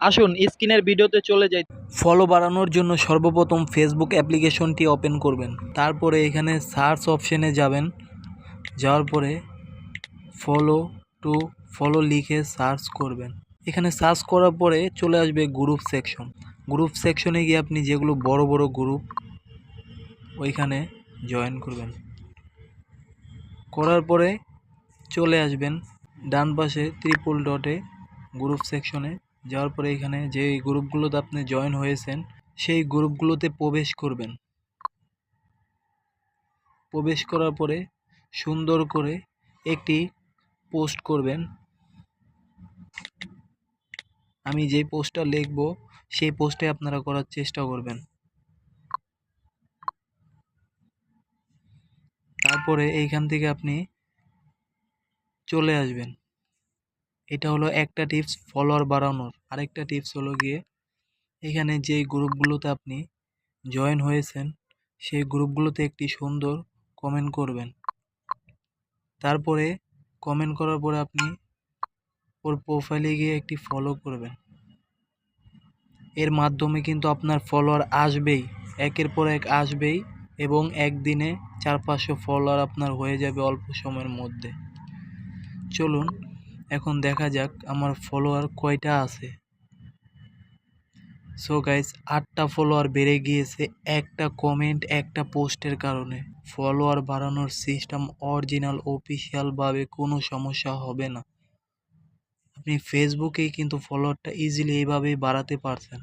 আসুন স্ক্রিনের ভিডিওতে চলে যাই। ফলো বাড়ানোর জন্য সর্বপ্রথম ফেসবুক অ্যাপ্লিকেশনটি ওপেন করবেন। তারপরে এখানে সার্চ অপশনে যাবেন। যাওয়ার পরে ফলো টু ফলো লিখে সার্চ করবেন। এখানে সার্চ করার পরে চলে আসবে গ্রুপ সেকশন। গ্রুপ সেকশনে গিয়ে আপনি যেগুলো বড় বড় গ্রুপ ওইখানে জয়েন করবেন। করার পরে চলে আসবেন ডান পাশে ট্রিপল ডটে গ্রুপ সেকশনে। যাওয়ার পরে এখানে যে গ্রুপগুলোতে আপনি জয়েন হয়েছেন সেই গ্রুপগুলোতে প্রবেশ করবেন। প্রবেশ করার পরে সুন্দর করে একটি পোস্ট করবেন। আমি যে পোস্টটা লিখব সেই পোস্টে আপনারা করার চেষ্টা করবেন। তারপরে এইখান থেকে আপনি চলে আসবেন। এটা হলো একটা টিপস ফলোয়ার বাড়ানোর। আরেকটা টিপস হলো গিয়ে এখানে যে গ্রুপগুলোতে আপনি জয়েন হয়েছেন সেই গ্রুপগুলোতে একটি সুন্দর কমেন্ট করবেন। তারপরে কমেন্ট করার পরে আপনি ওর প্রোফাইলে গিয়ে একটি ফলো করবেন। এর মাধ্যমে কিন্তু আপনার ফলোয়ার আসবেই, একের পর এক আসবেই এবং একদিনে 400-500 ফলোয়ার আপনার হয়ে যাবে অল্প সময়ের মধ্যে। চলুন এখন দেখা যাক আমার ফলোয়ার কয়টা আছে। সো গাইস 8টা ফলোয়ার বেড়ে গিয়েছে একটা কমেন্ট একটা পোস্টের কারণে। ফলোয়ার বাড়ানোর সিস্টেম অরিজিনাল অফিসিয়ালভাবে কোনো সমস্যা হবে না। আপনি ফেসবুকেই কিন্তু ফলোয়ারটা ইজিলি এইভাবেই বাড়াতে পারছেন।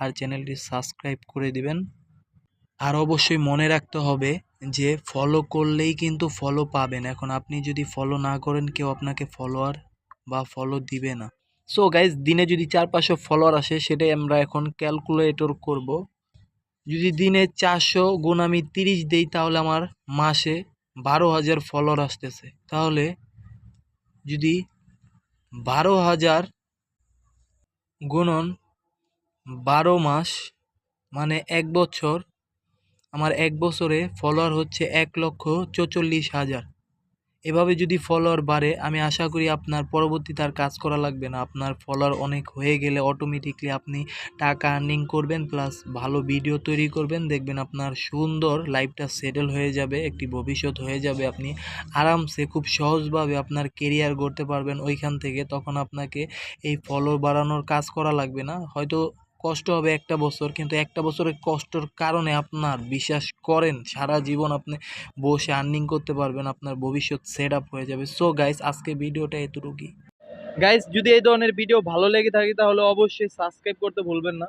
আর চ্যানেলটি সাবস্ক্রাইব করে দিবেন। আর অবশ্যই মনে রাখতে হবে যে ফলো করলেই কিন্তু ফলো পাবেন। এখন আপনি যদি ফলো না করেন কেউ আপনাকে ফলোয়ার বা ফলো দিবে না। সো গাইজ দিনে যদি 400-500 ফলোয়ার আসে সেটাই আমরা এখন ক্যালকুলেটর করব। যদি দিনে 400 গুণ আমি 30 দেই তাহলে আমার মাসে 12,000 ফলোয়ার আসতেছে। তাহলে যদি 12,000 গুণন 12 মাস মানে 1 বছর, আমার 1 বছরে ফলোয়ার হচ্ছে 1,44,000। এভাবে যদি ফলোয়ার বাড়ে আমি আশা করি আপনার পরবর্তীতে আর কাজ করা লাগবে না। আপনার ফলোয়ার অনেক হয়ে গেলে অটোমেটিকলি আপনি টাকা আর্নিং করবেন প্লাস ভালো ভিডিও তৈরি করবেন। দেখবেন আপনার সুন্দর লাইফটা সেটেল হয়ে যাবে, একটি ভবিষ্যৎ হয়ে যাবে। আপনি আরামসে খুব সহজভাবে আপনার কেরিয়ার গড়তে পারবেন ওইখান থেকে। তখন আপনাকে এই ফলোয়ার বাড়ানোর কাজ করা লাগবে না। হয়তো কষ্ট হবে একটা বছর, কিন্তু একটা বছরের কষ্টর কারণে আপনার বিশ্বাস করেন সারা জীবন আপনি বসে আর্নিং করতে পারবেন, আপনার ভবিষ্যৎ সেট আপ হয়ে যাবে। সো গাইস আজকে ভিডিওটা এতটুকুই। গাইস যদি এই ধরনের ভিডিও ভালো লেগে থাকে তাহলে অবশ্যই সাবস্ক্রাইব করতে ভুলবেন না।